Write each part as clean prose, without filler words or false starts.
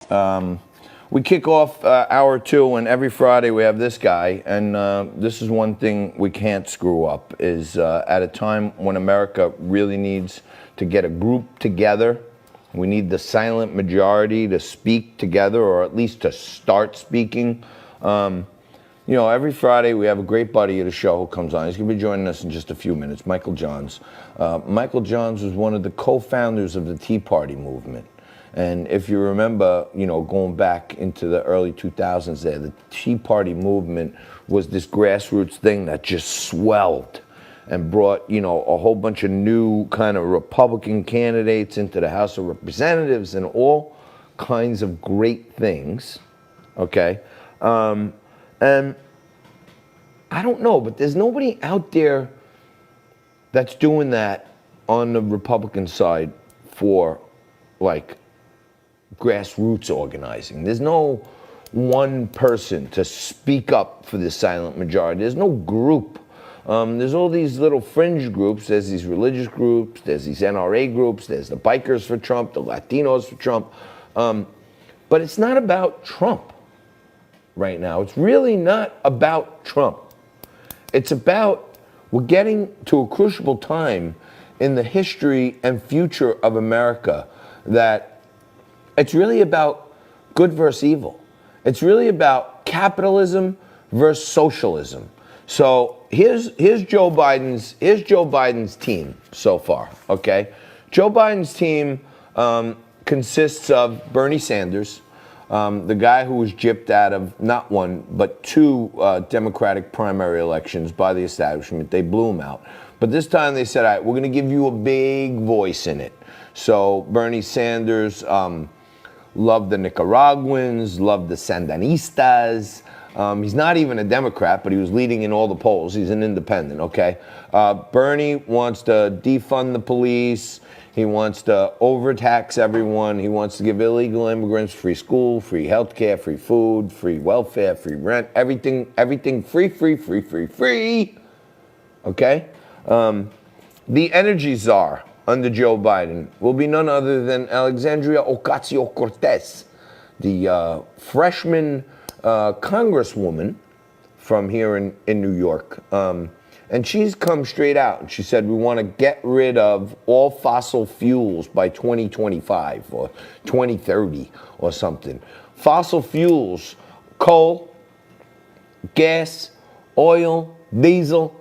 We kick off hour two, and every Friday we have this guy, and this is one thing we can't screw up, is at a time when America really needs to get a group together. We need the silent majority to speak together, or at least to start speaking. Every Friday we have a great buddy at the show who comes on. He's going to be joining us in just a few minutes, Michael Johns. Michael Johns was one of the co-founders of the Tea Party movement. And if you remember, going back into the early 2000s there, the Tea Party movement was this grassroots thing that just swelled and brought, a whole bunch of new kind of Republican candidates into the House of Representatives and all kinds of great things, okay? And I don't know, but there's nobody out there that's doing that on the Republican side for, like, grassroots organizing. There's no one person to speak up for the silent majority. There's no group. There's all these little fringe groups. There's these religious groups. There's these NRA groups. There's the bikers for Trump, the Latinos for Trump. But it's not about Trump right now. It's really not about Trump. It's about, we're getting to a crucial time in the history and future of America that it's really about good versus evil. It's really about capitalism versus socialism. So here's Joe Biden's team so far. Okay, Joe Biden's team consists of Bernie Sanders, the guy who was gypped out of not one but two Democratic primary elections by the establishment. They blew him out. But this time they said, all right, we're going to give you a big voice in it. So Bernie Sanders loved the Nicaraguans, loved the Sandinistas. He's not even a Democrat, but he was leading in all the polls. He's an independent, okay? Bernie wants to defund the police. He wants to overtax everyone. He wants to give illegal immigrants free school, free healthcare, free food, free welfare, free rent, everything free, okay? The energy czar under Joe Biden will be none other than Alexandria Ocasio-Cortez, the freshman congresswoman from here in New York. And she's come straight out and she said, we want to get rid of all fossil fuels by 2025 or 2030 or something. Fossil fuels, coal, gas, oil, diesel,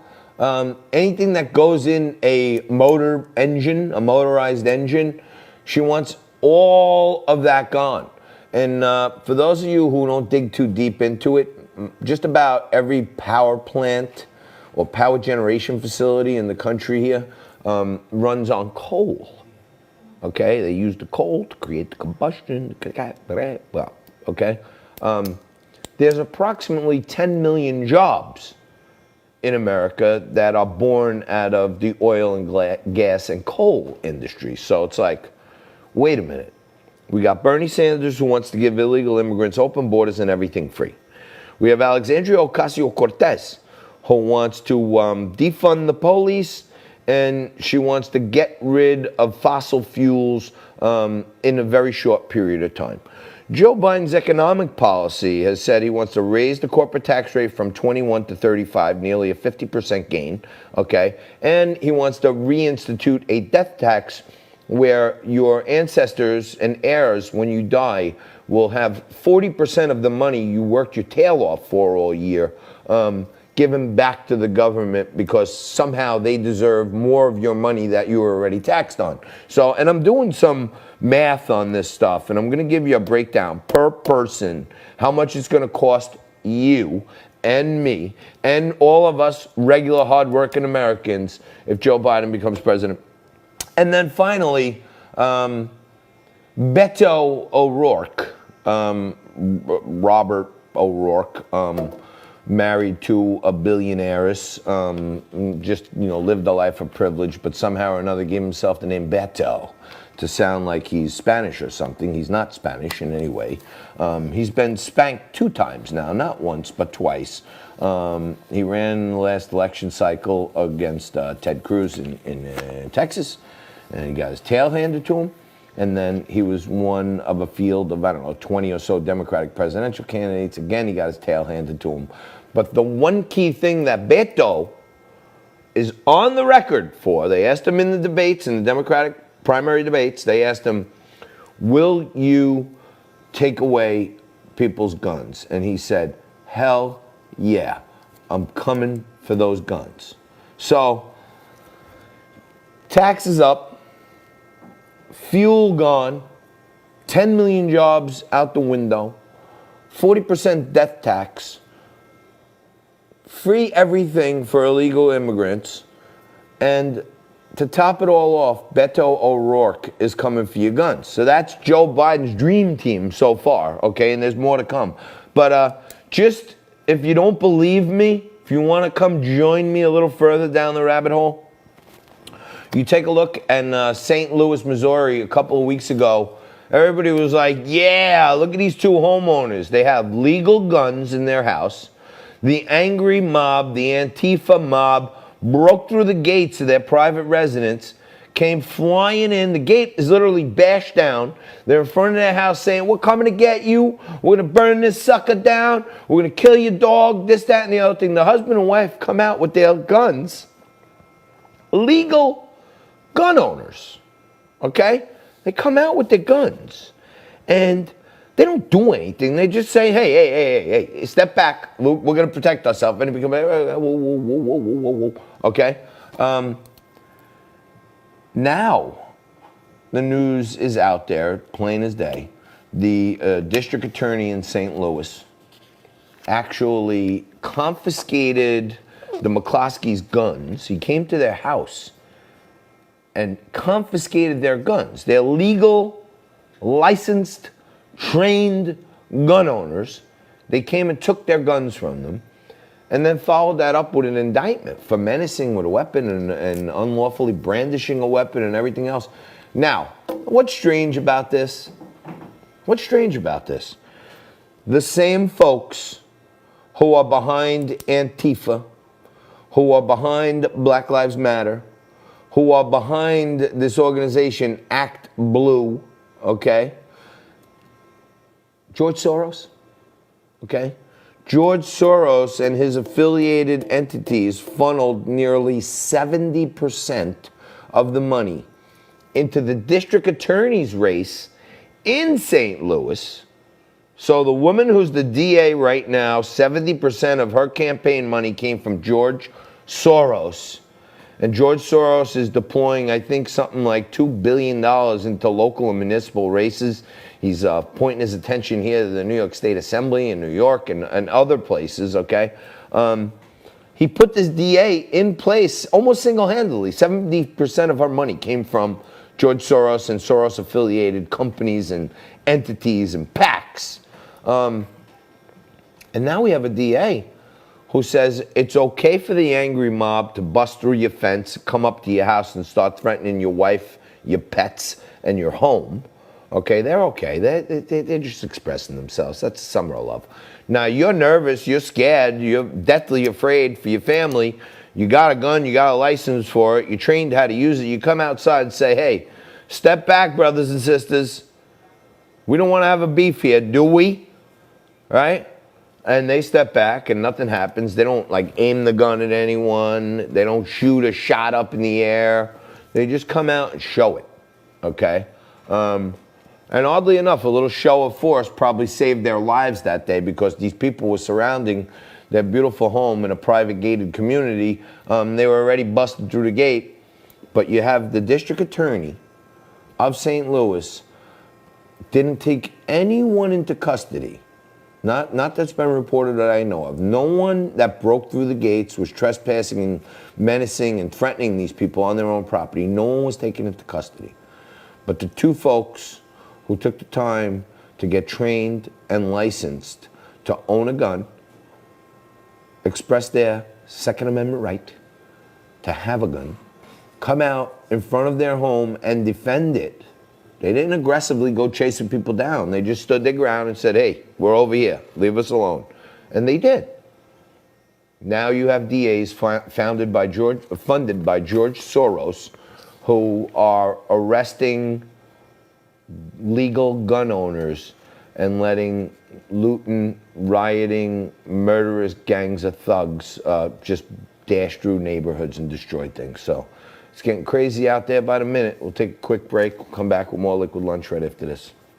anything that goes in a motor engine, a motorized engine, she wants all of that gone. And for those of you who don't dig too deep into it, just about every power plant or power generation facility in the country here runs on coal. Okay, they use the coal to create the combustion. Well, okay. There's approximately 10 million jobs in America that are born out of the oil and gas and coal industry. So it's like, wait a minute. We got Bernie Sanders, who wants to give illegal immigrants open borders and everything free. We have Alexandria Ocasio-Cortez, who wants to defund the police, and she wants to get rid of fossil fuels in a very short period of time. Joe Biden's economic policy has said he wants to raise the corporate tax rate from 21 to 35, nearly a 50% gain, okay? And he wants to reinstitute a death tax where your ancestors and heirs, when you die, will have 40% of the money you worked your tail off for all year given back to the government because somehow they deserve more of your money that you were already taxed on. So, and I'm doing some math on this stuff, and I'm going to give you a breakdown per person, how much it's going to cost you and me and all of us regular hardworking Americans if Joe Biden becomes president. And then finally, Beto O'Rourke, Robert O'Rourke, married to a billionaireess, lived a life of privilege, but somehow or another gave himself the name Beto to sound like he's Spanish or something. He's not Spanish in any way. He's been spanked 2 times now, not once, but twice. He ran the last election cycle against Ted Cruz in Texas, and he got his tail handed to him. And then he was one of a field of, I don't know, 20 or so Democratic presidential candidates. Again, he got his tail handed to him. But the one key thing that Beto is on the record for, they asked him in the debates, in the Democratic primary debates, they asked him, will you take away people's guns? And he said, hell yeah, I'm coming for those guns. So, taxes up, fuel gone, 10 million jobs out the window, 40% death tax, free everything for illegal immigrants, and to top it all off, Beto O'Rourke is coming for your guns. So that's Joe Biden's dream team so far, okay? And there's more to come. But just, if you don't believe me, if you want to come join me a little further down the rabbit hole, you take a look in St. Louis, Missouri a couple of weeks ago. Everybody was like, yeah, look at these two homeowners. They have legal guns in their house. The angry mob, the Antifa mob, broke through the gates of their private residence, came flying in. The gate is literally bashed down. They're in front of their house saying, we're coming to get you. We're going to burn this sucker down. We're going to kill your dog, this, that, and the other thing. The husband and wife come out with their guns. Legal gun owners, okay? They come out with their guns. And they don't do anything. They just say, hey, step back. We're going to protect ourselves. And it becomes, whoa, okay? Now, the news is out there, plain as day. The district attorney in St. Louis actually confiscated the McCloskeys' guns. He came to their house and confiscated their guns. They're legal, licensed, trained gun owners. They came and took their guns from them and then followed that up with an indictment for menacing with a weapon and unlawfully brandishing a weapon and everything else. Now, what's strange about this? What's strange about this? The same folks who are behind Antifa, who are behind Black Lives Matter, who are behind this organization, Act Blue, okay? George Soros, okay? George Soros and his affiliated entities funneled nearly 70% of the money into the district attorney's race in St. Louis. So the woman who's the DA right now, 70% of her campaign money came from George Soros. And George Soros is deploying, I think, something like $2 billion into local and municipal races. He's pointing his attention here to the New York State Assembly in New York and other places, okay? He put this DA in place almost single-handedly. 70% of our money came from George Soros and Soros-affiliated companies and entities and PACs. And now we have a DA who says it's okay for the angry mob to bust through your fence, come up to your house and start threatening your wife, your pets, and your home. Okay, they're okay. They're just expressing themselves. That's summer of love. Now, you're nervous, you're scared, you're deathly afraid for your family. You got a gun, you got a license for it, you're trained how to use it. You come outside and say, hey, step back, brothers and sisters. We don't want to have a beef here, do we? Right? And they step back and nothing happens. They don't like aim the gun at anyone. They don't shoot a shot up in the air. They just come out and show it, okay? And oddly enough, a little show of force probably saved their lives that day because these people were surrounding their beautiful home in a private gated community. They were already busted through the gate. But you have the district attorney of St. Louis didn't take anyone into custody. Not that's been reported that I know of. No one that broke through the gates was trespassing and menacing and threatening these people on their own property. No one was taken into custody. But the two folks who took the time to get trained and licensed to own a gun, express their Second Amendment right to have a gun, come out in front of their home and defend it. They didn't aggressively go chasing people down. They just stood their ground and said, hey, we're over here. Leave us alone. And they did. Now you have DAs funded by George Soros who are arresting legal gun owners and letting looting, rioting, murderous gangs of thugs just dash through neighborhoods and destroy things. So it's getting crazy out there by the minute. We'll take a quick break. We'll come back with more Liquid Lunch right after this.